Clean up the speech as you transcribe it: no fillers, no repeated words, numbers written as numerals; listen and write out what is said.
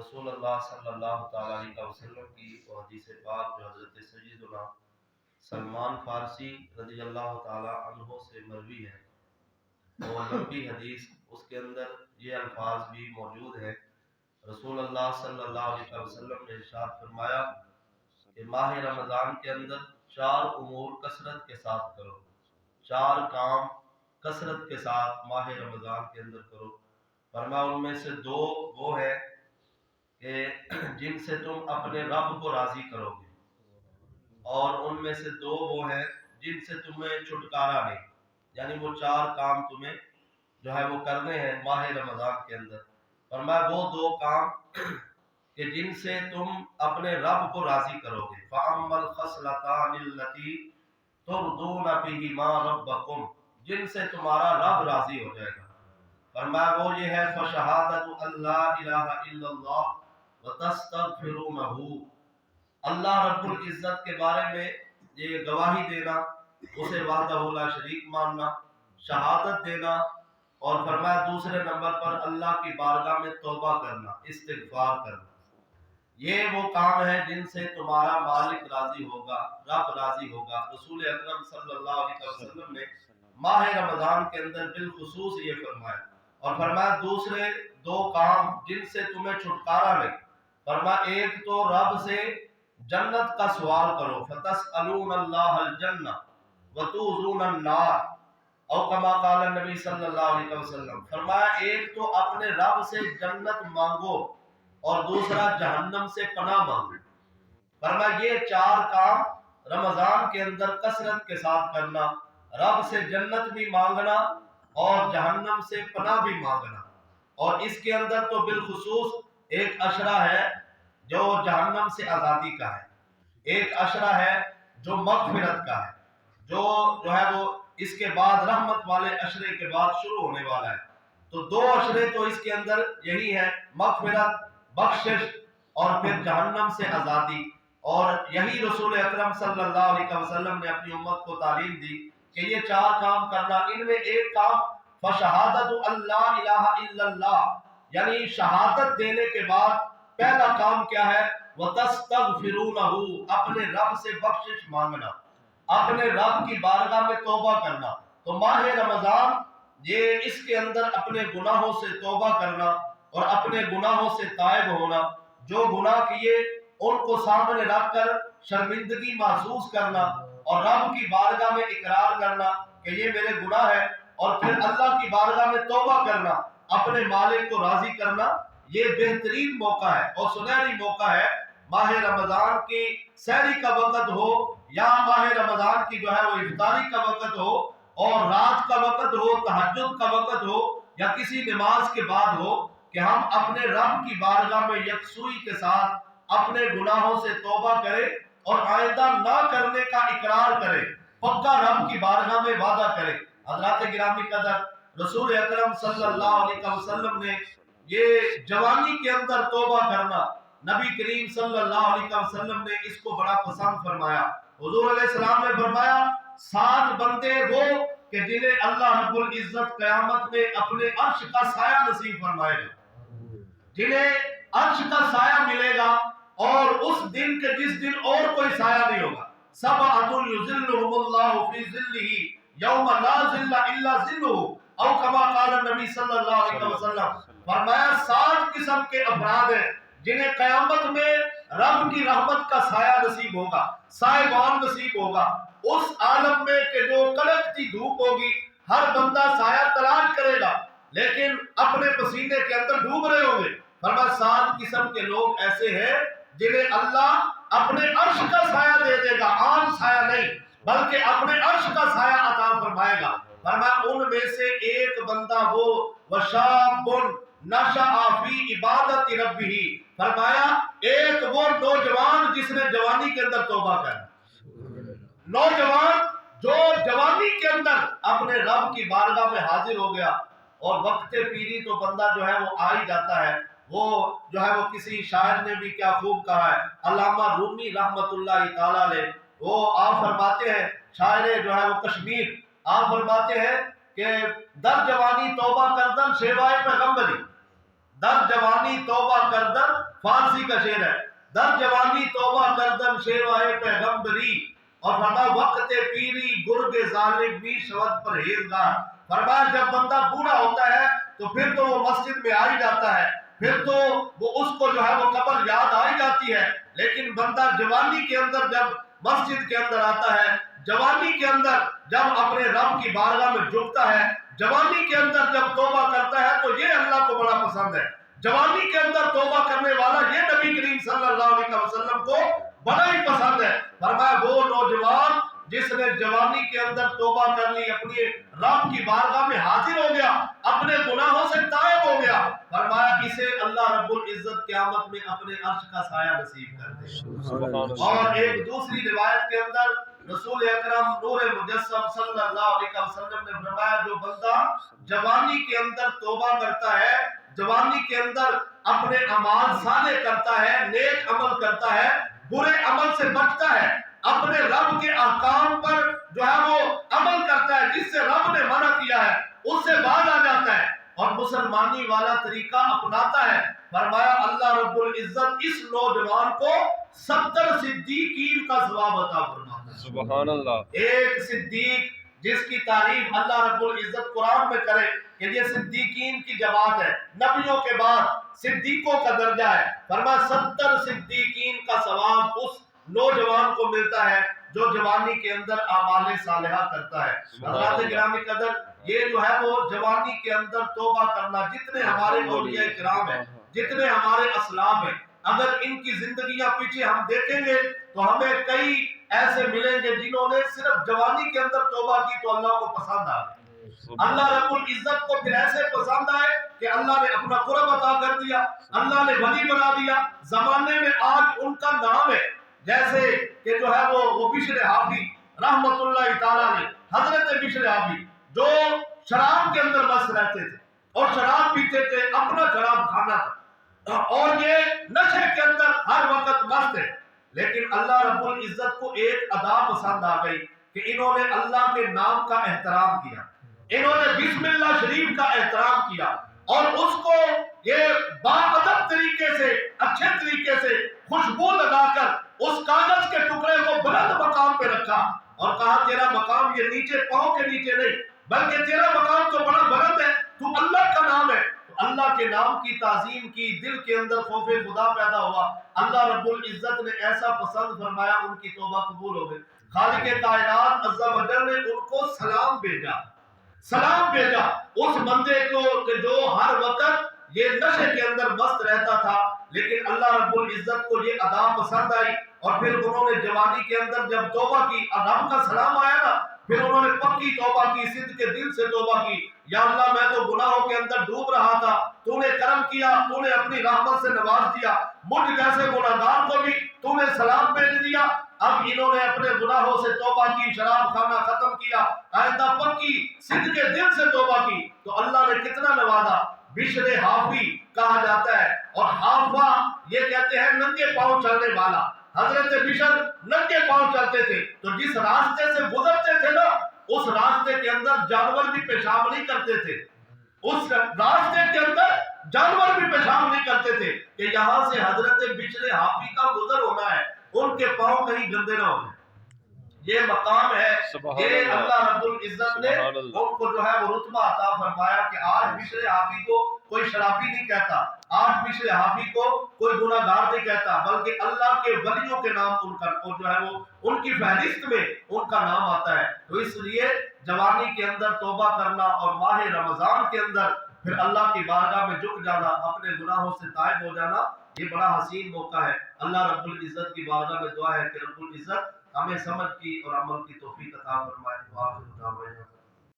رسول اللہ صلی اللہ تعالیٰ علیہ وسلم کی وہ حدیث پاک جو حضرت سیدنا سلمان فارسی رضی اللہ تعالیٰ عنہ سے مروی ہے، وہ لمبی حدیث، اس کے اندر یہ الفاظ بھی موجود ہیں۔ رسول اللہ صلی اللہ علیہ وسلم نے ارشاد فرمایا کہ ماہ رمضان کے اندر 4 امور کثرت کے ساتھ کرو، 4 کام کثرت کے ساتھ ماہ رمضان کے اندر کرو۔ فرمایا ان میں سے 2 وہ ہیں کہ جن سے تم اپنے رب کو راضی کرو گے، اور ان میں سے 2 وہ ہیں جن سے تمہیں چھٹکارا نہیں، یعنی وہ 4 کام تمہیں جو ہے وہ کرنے ہیں ماہ رمضان کے اندر۔ فرمایا وہ 2 کام کہ جن سے تم اپنے رب کو راضی کرو گے، فَأَمَّا الْخَصْلَتَانِ اللَّتِي تُرْضُونَ بِهِمَا رَبَّكُمْ، جن سے تمہارا رب راضی ہو جائے گا۔ فرمایا وہ یہ ہے فَشَهَادَةُ أَن لَا إِلَٰهَ إِلَّا اللَّهُ وَتَسْتَغْفِرُونَهُ، اللہ رب العزت کے بارے میں یہ گواہی دینا، اسے وحدہ لا شریک ماننا، شہادت دینا، اور فرمایا دوسرے نمبر پر اللہ کی بارگاہ میں توبہ کرنا، استغفار کرنا۔ یہ وہ کام ہے جن سے تمہارا مالک راضی ہوگا، رب راضی ہوگا۔ رسول اکرم صلی اللہ علیہ وسلم نے ماہ رمضان کے اندر بالخصوص یہ فرمایا، اور فرمایا دوسرے 2 کام جن سے تمہیں چھٹکارا نہیں۔ فرمایا ایک تو رب سے جنت کا سوال کرو، فَتَسْأَلُونَ اللَّهَ الْجَنَّةَ وَتُؤْذُونَ النَّارَ، اور کما قال نبی صلی اللہ علیہ وسلم۔ فرمایا ایک تو اپنے رب سے جنت مانگو، اور دوسرا جہنم سے پناہ مانگو۔ فرمایا یہ 4 کام رمضان کے اندر کثرت کے ساتھ کرنا، رب سے جنت بھی مانگنا اور جہنم سے پناہ بھی مانگنا۔ اور اس کے اندر تو بالخصوص ایک عشرہ ہے جو جہنم سے آزادی کا ہے، ایک عشرہ ہے جو مغفرت کا ہے، جو ہے وہ اس کے بعد رحمت والے عشرے کے بعد شروع ہونے والا ہے۔ تو 2 عشرے تو اس کے اندر یہی ہے، مغفرت، بخشش، اور پھر جہنم سے آزادی۔ اور یہی رسول اکرم صلی اللہ علیہ وسلم نے اپنی امت کو تعلیم دی کہ یہ 4 کام کرنا۔ ان میں ایک کام فَشَهَادَةُ أَن لَا إِلَٰهَ إِلَّا اللَّهُ، یعنی شہادت دینے کے بعد پہلا کام کیا ہے؟ وَتَسْتَغْفِرُونَهُ، اپنے رب سے بخشش مانگنا، اپنے رب کی بارگاہ میں توبہ کرنا۔ تو ماہ رمضان یہ اس کے اندر اپنے گناہوں سے توبہ کرنا اور اپنے گناہوں سے تائب ہونا، جو گناہ کیے ان کو سامنے رکھ کر شرمندگی محسوس کرنا، اور رب کی بارگاہ میں اقرار کرنا کہ یہ میرے گناہ ہے، اور پھر اللہ کی بارگاہ میں توبہ کرنا، اپنے مالک کو راضی کرنا۔ یہ بہترین موقع ہے اور سنہری موقع ہے، ماہ رمضان کی سحری کا وقت ہو یا ماہ رمضان کی جو ہے وہ افطاری کا وقت ہو، اور رات کا وقت ہو، تہجد کا وقت ہو، یا کسی نماز کے بعد ہو، کہ ہم اپنے رب کی بارگاہ میں یکسوئی کے ساتھ اپنے گناہوں سے توبہ کریں اور آئندہ نہ کرنے کا اقرار کریں، پکا رب کی بارگاہ میں وعدہ کریں۔ حضرات گرامی قدر، رسول اکرم صلی اللہ علیہ وسلم نے یہ جوانی کے اندر توبہ کرنا، نبی کریم صلی اللہ علیہ وسلم نے اس کو بڑا پسند فرمایا۔ حضور علیہ السلام نے فرمایا 7 بندے وہ کہ جنہیں اللہ رب العزت قیامت میں اپنے عرش کا سایہ نصیب فرمائے گا، جنہیں عرش کا سایہ ملے گا، اور اس دن کے جس دن اور کوئی سایہ نہیں ہوگا۔ سبعۃ یظلھم اللہ فی ظلہ یوم لا ظل الا ظلہ، او کما قال نبی صلی اللہ علیہ وسلم۔ فرمایا 7 قسم کے افراد ہیں جنہیں قیامت میں رب کی رحمت کا سایہ نصیب ہوگا، سایبان نصیب ہوگا، اس عالم میں کہ جو کڑکتی دھوپ ہوگی، ہر بندہ سایہ تلاش کرے گا لیکن اپنے پسینے کے اندر ڈوب رہے ہوں گے۔ فرمایا 7 قسم کے لوگ ایسے ہیں جنہیں اللہ اپنے عرش کا سایہ دے دے گا، عام سایہ نہیں بلکہ اپنے عرش کا سایہ عطا فرمائے گا۔ فرمایا ان میں سے ایک بندہ وہ وشاب نشأ فی عبادت ربہ، فرمایا ایک وہ نوجوان جس نے جوانی کے اندر توبہ کرا، نوجوان جو جوانی کے اندر اپنے رب کی بارگاہ میں حاضر ہو گیا۔ اور وقت پیری تو بندہ جو ہے وہ آ ہی جاتا ہے، وہ جو ہے وہ کسی شاعر نے بھی کیا خوب کہا ہے، علامہ رومی رحمت اللہ تعالی علیہ، وہ آپ فرماتے ہیں، شاعر جو ہے وہ کشمیر، آپ فرماتے ہیں کہ در جوانی توبہ کردن شیوائے پیغمبری، در جوانی توبہ کردن فارسی کا شعر ہے، در جوانی توبہ کردم شیوائے پیغمبری، اور فرمایا وقت پیری گرگ ظالم بھی شود پرہیزگار۔ فرمایا جب بندہ بوڑھا ہوتا ہے تو پھر تو وہ مسجد میں آ ہی جاتا ہے، پھر تو وہ اس کو جو ہے وہ قبر یاد آ ہی جاتی ہے، لیکن بندہ جوانی کے اندر جب مسجد کے اندر آتا ہے، جوانی کے اندر جب اپنے رب کی بارگاہ میں جھکتا ہے، جوانی کے اندر جب توبہ کرتا ہے تو یہ اللہ کو بڑا پسند ہے۔ جوانی کے اندر توبہ کرنے والا یہ نبی کریم صلی اللہ علیہ وسلم کو بڑا ہی پسند ہے۔ فرمایا وہ نوجوان جس نے جوانی کے اندر توبہ کر لی، اپنی رب کی بارگاہ میں حاضر ہو گیا، اپنے گناہوں سے تائب ہو گیا، فرمایا اسے اللہ رب العزت قیامت میں اپنے عرش کا سایہ نصیب کر دے۔ اور ایک دوسری روایت کے اندر رسول اکرم نور مجسم صلی اللہ علیہ وسلم نے فرمایا جو بندہ جوانی کے اندر توبہ کرتا ہے، جوانی کے اندر اپنے اعمال صالح کرتا ہے، نیک عمل کرتا ہے، برے عمل سے بچتا ہے، اپنے رب کے احکام پر جو ہے وہ عمل کرتا ہے، جس سے رب نے منع کیا ہے اس سے باز آ جاتا ہے اور مسلمانی والا طریقہ اپناتا ہے، فرمایا اللہ رب العزت اس نوجوان کو 70 صدیقین کا ثواب عطا فرماتا ہے۔ سبحان اللہ۔ ایک صدیق جس کی تعریف اللہ رب العزت قرآن میں کرے کہ یہ صدیقین کی جماعت ہے، نبیوں کے بعد صدیقوں کا درجہ ہے، فرمایا 70 صدیقین کا ثواب اس نوجوان کو ملتا ہے جو جوانی کے اندر اعمال صالحہ کرتا ہے۔ حضرات گرامی قدر، یہ جو ہے وہ جوانی کے اندر توبہ کرنا، جتنے ہمارے اولیاء کرام ہیں، جتنے ہمارے اسلاف ہیں، اگر ان کی زندگیاں پیچھے ہم دیکھیں گے تو ہمیں کئی ایسے ملیں گے جنہوں نے صرف جوانی کے اندر توبہ کی تو اللہ کو پسند آ گئی، اللہ رب العزت کو پھر ایسے پسند آئے کہ اللہ نے اپنا قرب عطا کر دیا، اللہ نے ولی بنا دیا، زمانے میں آج ان کا نام ہے، جیسے کہ جو ہے وہ بشر حافی رحمت اللہ تعالیٰ نے، حضرت بشر حافی جو شراب کے اندر مست رہتے تھے اور شراب پیتے تھے، اپنا شراب کھانا تھا اور یہ نشے کے اندر ہر وقت مست ہے، لیکن اللہ رب العزت کو ایک ادا پسند آ گئی کہ انہوں نے اللہ کے نام کا احترام کیا، انہوں نے بسم اللہ شریف کا احترام کیا اور اس کو یہ باادب طریقے سے، اچھے طریقے سے خوشبو لگا کر اس کاغذ کے ٹکڑے کو بلند مقام پہ رکھا اور کہا تیرا مقام یہ نیچے پاؤں کے نیچے نہیں بلکہ تیرا مقام تو بڑا بلند ہے، تو اللہ کا نام ہے، تو اللہ کے نام کی تعظیم کی، دل کے اندر خوف خدا پیدا ہوا، اللہ رب العزت نے ایسا پسند فرمایا، ان کی توبہ قبول ہو گئی، خالق کائنات عز و جل نے ان کو سلام بھیجا اس بندے کو کہ جو ہر وقت یہ نشے کے اندر مست رہتا تھا، لیکن اللہ رب العزت کو یہ ادا پسند آئی اور پھر انہوں نے جوانی کے اندر جب توبہ کی، رب کا سلام آیا نا، پھر انہوں نے پکی توبہ کی، صدق کے دل سے توبہ کی، یا اللہ میں تو گناہوں کے اندر ڈوب رہا تھا، تو نے کرم کیا، تو نے اپنی رحمت سے نواز دیا، مجھ جیسے گناہگار کو بھی تو نے سلام بھیج دیا، اب انہوں نے اپنے گناہوں سے توبہ کی، شراب کھانا ختم کیا، آئندہ پکی صدق کے دل سے توبہ کی، تو اللہ نے کتنا نوازا، بشر حافی کہا جاتا ہے، اور حافہ یہ کہتے ہیں ننگے پاؤں چلنے والا، حضرت بشر ننگے پاؤں چلتے تھے، تو جس راستے سے گزرتے تھے نا اس راستے کے اندر جانور بھی پیشاب نہیں کرتے تھے، اس راستے کے اندر جانور بھی پیشاب نہیں کرتے تھے کہ یہاں سے حضرت بشر حافی کا گزر ہونا ہے، ان کے پاؤں کہیں گندے نہ ہونے، یہ مقام ہے، یہ اللہ رب العزت نے ان کو جو ہے وہ رتبہ عطا فرمایا کہ آج بشر حافی کو کوئی شرابی نہیں کہتا، آج بشر حافی کو کوئی گناہگار نہیں کہتا، بلکہ اللہ کے ولیوں کے نام ان کا جو ہے وہ ان کی فہرست میں ان کا نام آتا ہے۔ تو اس لیے جوانی کے اندر توبہ کرنا اور ماہ رمضان کے اندر پھر اللہ کی بارگاہ میں جھک جانا، اپنے گناہوں سے تائب ہو جانا، یہ بڑا حسین موقع ہے۔ اللہ رب العزت کی بارگاہ میں دعا ہے کہ رب العزت ہمیں سمجھ کی اور عمل کی توفیق عطا فرمائے۔